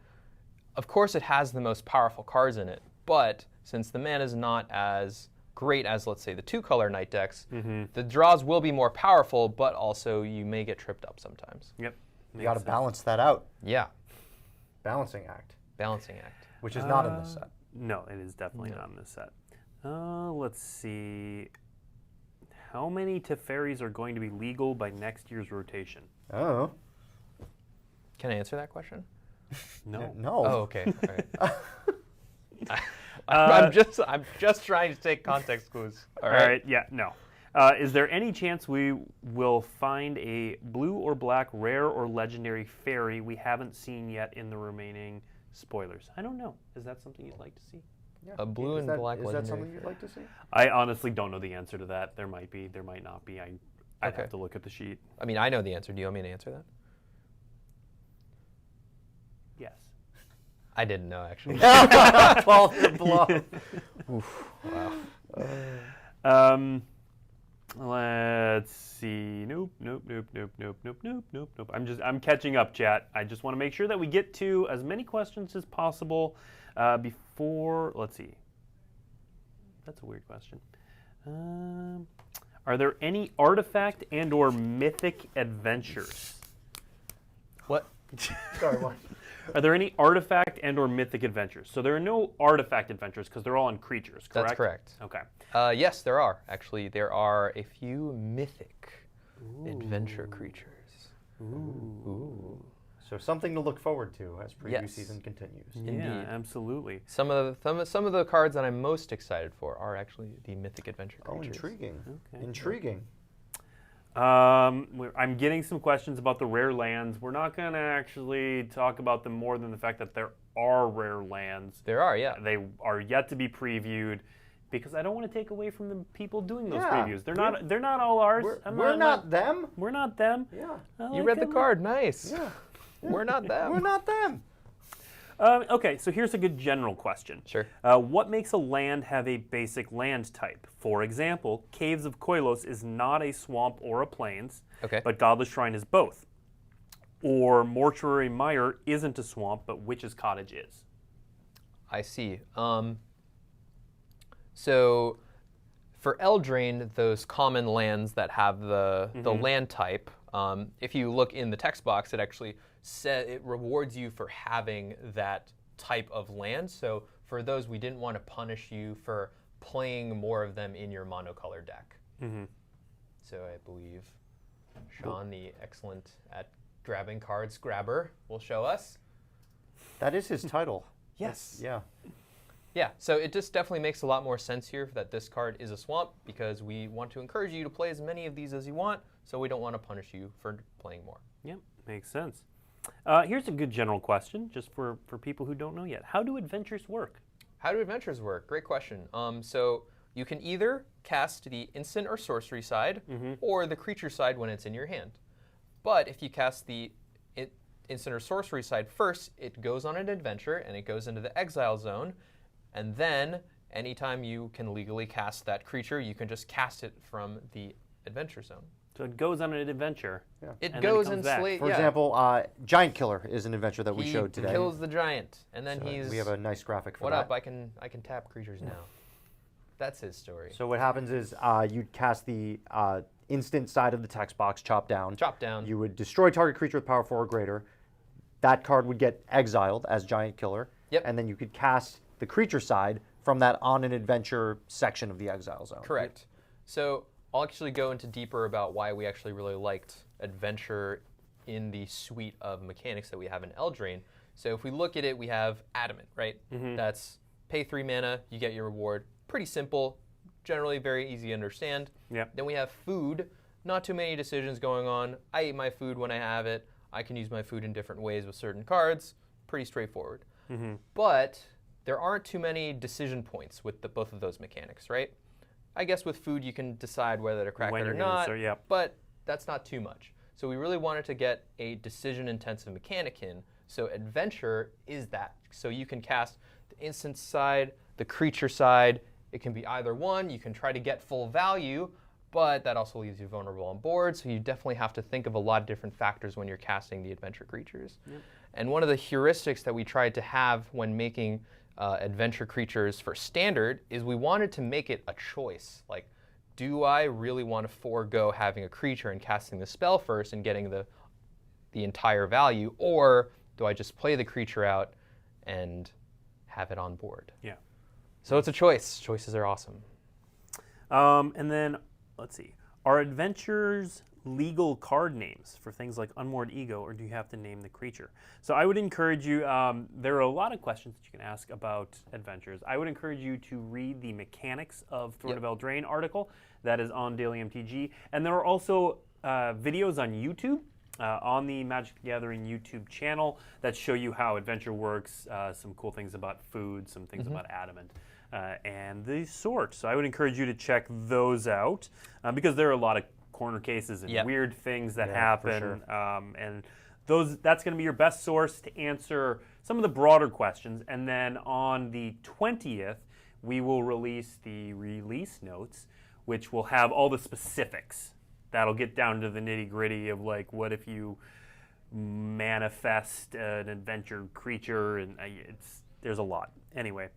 Of course it has the most powerful cards in it, but since the mana is not as great as, let's say, the 2-color Knight decks, the draws will be more powerful, but also you may get tripped up sometimes. Yep. You got to balance that out. Yeah. Balancing act. Balancing act. Which is not in this set. No, it is definitely not in this set. Let's see. How many Teferis are going to be legal by next year's rotation? Oh. Can I answer that question? No. No. Oh, okay. All right. I'm just trying to take context clues. All right. Yeah. No. Is there any chance we will find a blue or black rare or legendary fairy we haven't seen yet in the remaining spoilers? I don't know. Is that something you'd like to see? Yeah. A blue and black legendary. Is that something you'd like to see? I honestly don't know the answer to that. There might be. There might not be. I'd have to look at the sheet. I mean, I know the answer. Do you want me to answer that? Yes. I didn't know, actually. 12th blow. Oof, wow. Let's see. Nope. I'm catching up, chat. I just want to make sure that we get to as many questions as possible. Let's see. That's a weird question. Are there any artifact and or mythic adventures? What? Sorry, what? Are there any artifact and or mythic adventures? So there are no artifact adventures because they're all on creatures, correct? That's correct. Okay. Yes, there are. Actually, there are a few mythic adventure creatures. Ooh. So something to look forward to as preview Yes. season continues. Yeah, Indeed. absolutely. Some of the cards that I'm most excited for are actually the mythic adventure Oh, creatures. intriguing. Okay. Intriguing. I'm getting some questions about the rare lands. We're not going to actually talk about them more than the fact that there are rare lands. There are, yeah. They are yet to be previewed because I don't want to take away from the people doing those Yeah, previews. They're not all ours. We're not them. We're not them. Yeah. You read the card, nice. Yeah. We're not them. We're not them. Okay, so here's a good general question. Sure. What makes a land have a basic land type? For example, Caves of Koilos is not a swamp or a plains, Okay. but Godless Shrine is both. Or Mortuary Mire isn't a swamp, but Witch's Cottage is. I see. So for Eldraine, those common lands that have the land type, if you look in the text box, it actually it rewards you for having that type of land. So for those, we didn't want to punish you for playing more of them in your monocolor deck. Mm-hmm. So I believe Sean, the excellent at grabbing cards grabber, will show us. That is his title. Yes. Yeah. Yeah, so it just definitely makes a lot more sense here that this card is a swamp because we want to encourage you to play as many of these as you want, so we don't want to punish you for playing more. Yep, makes sense. Here's a good general question, just for people who don't know yet. How do adventures work? How do adventures work? Great question. So you can either cast the instant or sorcery side, or the creature side when it's in your hand. But if you cast the instant or sorcery side first, it goes on an adventure and it goes into the exile zone. And then, anytime you can legally cast that creature, you can just cast it from the adventure zone. So it goes on an adventure. Yeah. It And goes then it and comes back. slay. For example, Giant Killer is an adventure that we he showed today. kills the giant, and then So he's. we have a nice graphic for What that. up? I can tap creatures now. That's his story. So what happens is you'd cast the instant side of the text box, chop down. Chop down. You would destroy target creature with power 4 or greater. That card would get exiled as Giant Killer. Yep. And then you could cast the creature side from that on an adventure section of the exile zone. Correct. So I'll actually go into deeper about why we actually really liked adventure in the suite of mechanics that we have in Eldraine. So if we look at it, we have Adamant, right? That's pay 3 mana, you get your reward. Pretty simple, generally very easy to understand. Yep. Then we have food. Not too many decisions going on. I eat my food when I have it. I can use my food in different ways with certain cards. Pretty straightforward. But there aren't too many decision points with both of those mechanics, right? I guess with food you can decide whether to crack When it or you're gonna not, start, yep. but that's not too much. So we really wanted to get a decision-intensive mechanic in. So adventure is that. So you can cast the instant side, the creature side. It can be either one. You can try to get full value, but that also leaves you vulnerable on board. So you definitely have to think of a lot of different factors when you're casting the adventure creatures. Yep. And one of the heuristics that we tried to have when making adventure creatures for standard is we wanted to make it a choice. Like, do I really want to forego having a creature and casting the spell first and getting the entire value, or do I just play the creature out and have it on board? Yeah. So it's a choice. Choices are awesome. And then, let's see. Are adventures legal card names for things like Unmoored Ego, or do you have to name the creature? So I would encourage you, there are a lot of questions that you can ask about adventures. I would encourage you to read the Mechanics of Throne of Eldraine article that is on Daily MTG. And there are also videos on YouTube, on the Magic the Gathering YouTube channel that show you how adventure works, some cool things about food, some things about Adamant. And the sort. So I would encourage you to check those out because there are a lot of corner cases and weird things that happen. And that's going to be your best source to answer some of the broader questions. And then on the 20th, we will release the release notes, which will have all the specifics. That'll get down to the nitty-gritty of, like, what if you manifest an adventure creature, and there's a lot. Anyway,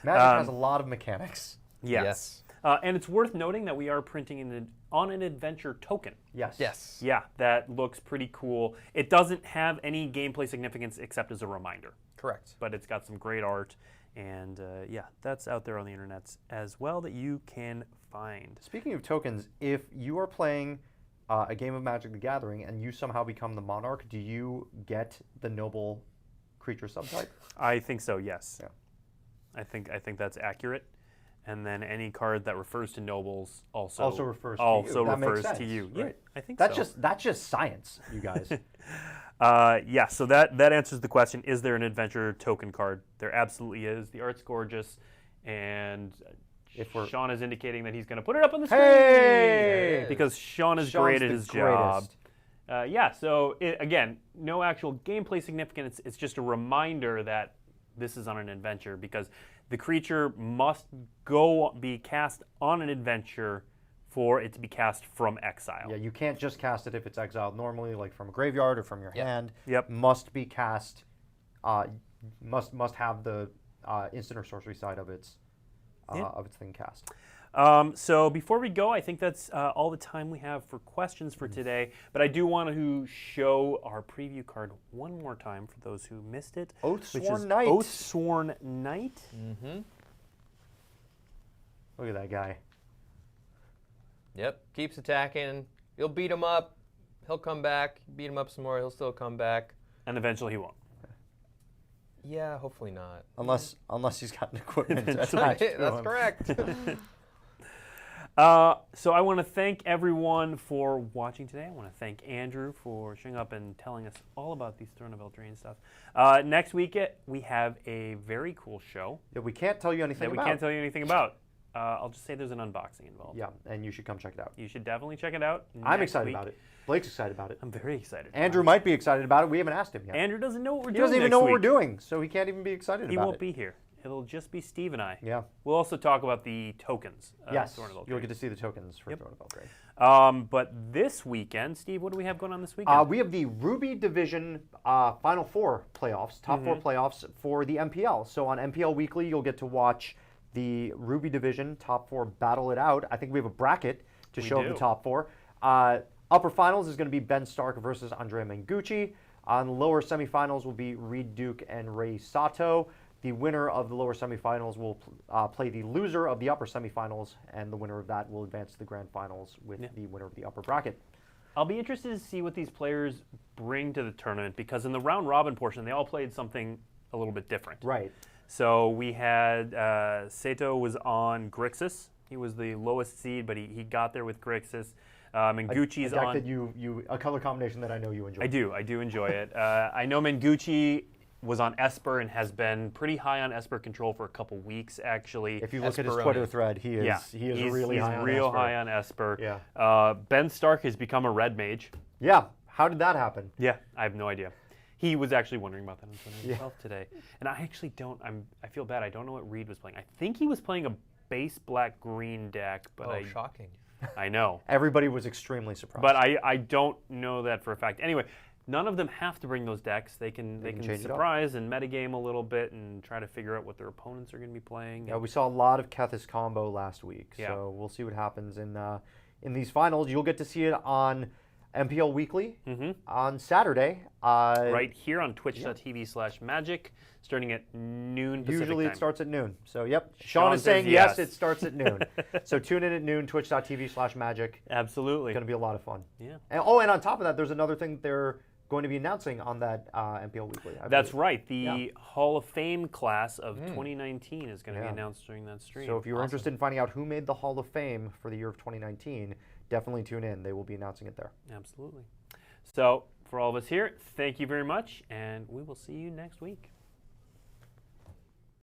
Magic has a lot of mechanics. yes. And it's worth noting that we are printing on an adventure token. Yes. Yes. Yeah, that looks pretty cool. It doesn't have any gameplay significance except as a reminder, Correct. but it's got some great art. And yeah, that's out there on the internet as well that you can find. Speaking of tokens, if you are playing a game of Magic the Gathering and you somehow become the monarch, do you get the noble creature subtype? I think so, yes. Yeah. I think that's accurate. And then any card that refers to nobles also refers to you. That makes refers sense, to you. right. Yeah, I think That's so. just science, you guys. Yeah, so that answers the question, is there an adventure token card? There absolutely is. The art's gorgeous, and Sean is indicating that he's going to put it up on the screen. Hey! Because Sean is Sean's great at the his job. greatest. Yeah, so again, no actual gameplay significance. It's just a reminder that this is on an adventure because the creature must be cast on an adventure for it to be cast from exile. Yeah, you can't just cast it if it's exiled normally, like from a graveyard or from your hand. Yep. Must be cast. Must have the instant or sorcery side of its thing cast. So before we go, I think that's all the time we have for questions for today. But I do want to show our preview card one more time for those who missed it. Oathsworn Knight. Oathsworn Knight. Mm-hmm. Look at that guy. Yep. Keeps attacking. You'll beat him up. He'll come back. Beat him up some more. He'll still come back. And eventually he won't. Yeah, hopefully not. Unless he's got an equipment Eventually. attached to That's him. correct. So I want to thank everyone for watching today. I want to thank Andrew for showing up and telling us all about these Throne of Eldraine stuff. Next week we have a very cool show that we can't tell you anything that we about. can't tell you anything about. I'll just say there's an unboxing involved. Yeah, and you should come check it out. You should definitely check it out. I'm next excited week. about it. Blake's excited about it. I'm very excited. Andrew might be excited about it. We haven't asked him yet. Andrew doesn't know what we're He doing. doesn't even next know what we're week. doing, so he can't even be excited He about won't it. be here. It'll just be Steve and I. Yeah. We'll also talk about the tokens. Yes, Throne of Eldraine. you'll get to see the tokens for Yep. Throne of Eldraine. But this weekend, Steve, what do we have going on this weekend? We have the Ruby Division Final Four playoffs, top four playoffs for the MPL. So on MPL Weekly, you'll get to watch the Ruby Division top four battle it out. I think we have a bracket to We show do. the top four. Upper finals is going to be Ben Stark versus Andrea Mengucci. On the lower semifinals will be Reed Duke and Ray Sato. The winner of the lower semifinals will play the loser of the upper semifinals, and the winner of that will advance to the grand finals with the winner of the upper bracket. I'll be interested to see what these players bring to the tournament because in the round robin portion, they all played something a little bit different. Right. So we had Sato was on Grixis. He was the lowest seed, but he got there with Grixis. Mengucci's a deck on. that a color combination that I know you enjoy. I do enjoy it. I know Mengucci was on Esper and has been pretty high on Esper control for a couple weeks, actually. If you look at his Esperoni. Twitter thread, he is he's really high on real Esper. high on Esper. Yeah. Ben Stark has become a red mage. Yeah. How did that happen? Yeah, I have no idea. He was actually wondering about that on Twitter himself today. And I actually don't, I feel bad. I don't know what Reed was playing. I think he was playing a base black-green deck, but Oh, shocking. I know. Everybody was extremely surprised. But I don't know that for a fact. Anyway, none of them have to bring those decks. They can change it up. surprise and metagame a little bit and try to figure out what their opponents are going to be playing. Yeah, we saw a lot of Kethis combo last week, Yeah. so we'll see what happens in these finals. You'll get to see it on MPL Weekly on Saturday. Right here on twitch.tv/magic, starting at noon Pacific Usually time. it starts at noon. So, yep. Sean Sean is saying says yes, yes. it starts at noon. So tune in at noon, twitch.tv/magic. Absolutely. It's going to be a lot of fun. Yeah. And, and on top of that, there's another thing they're going to be announcing on that MPL Weekly. I That's believe. right. The Hall of Fame class of 2019 is going to be Yeah. announced during that stream. So if you're interested in finding out who made the Hall of Fame for the year of 2019, definitely tune in. They will be announcing it there. Absolutely. So for all of us here, thank you very much, and we will see you next week.